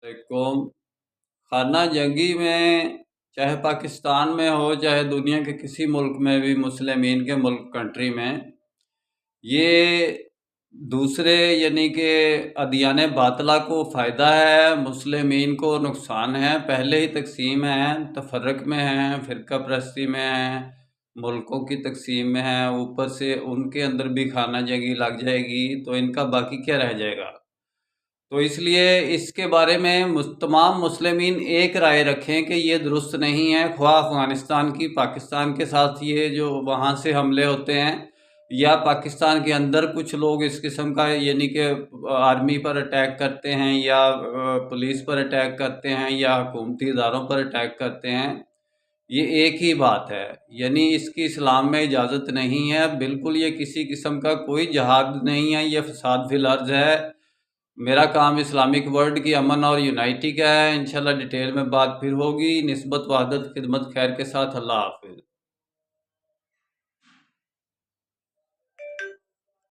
قوم خانہ جنگی میں، چاہے پاکستان میں ہو چاہے دنیا کے کسی ملک میں بھی، مسلمین کے ملک کنٹری میں، یہ دوسرے یعنی کہ ادیان باطلہ کو فائدہ ہے، مسلمین کو نقصان ہے۔ پہلے ہی تقسیم ہے، تفرق میں ہیں، فرقہ پرستی میں ہیں، ملکوں کی تقسیم میں ہیں، اوپر سے ان کے اندر بھی خانہ جنگی لگ جائے گی تو ان کا باقی کیا رہ جائے گا؟ تو اس لیے اس کے بارے میں تمام مسلمین ایک رائے رکھیں کہ یہ درست نہیں ہے، خواہ افغانستان کی پاکستان کے ساتھ یہ جو وہاں سے حملے ہوتے ہیں، یا پاکستان کے اندر کچھ لوگ اس قسم کا یعنی کہ آرمی پر اٹیک کرتے ہیں، یا پولیس پر اٹیک کرتے ہیں، یا حکومتی اداروں پر اٹیک کرتے ہیں، یہ ایک ہی بات ہے۔ یعنی اس کی اسلام میں اجازت نہیں ہے، بالکل یہ کسی قسم کا کوئی جہاد نہیں ہے، یہ فساد فی الارض ہے۔ میرا کام اسلامک ورلڈ کی امن اور یونائٹی کا ہے۔ انشاءاللہ ڈیٹیل میں بات پھر ہوگی۔ نسبت وحدت خدمت خیر کے ساتھ، اللہ حافظ۔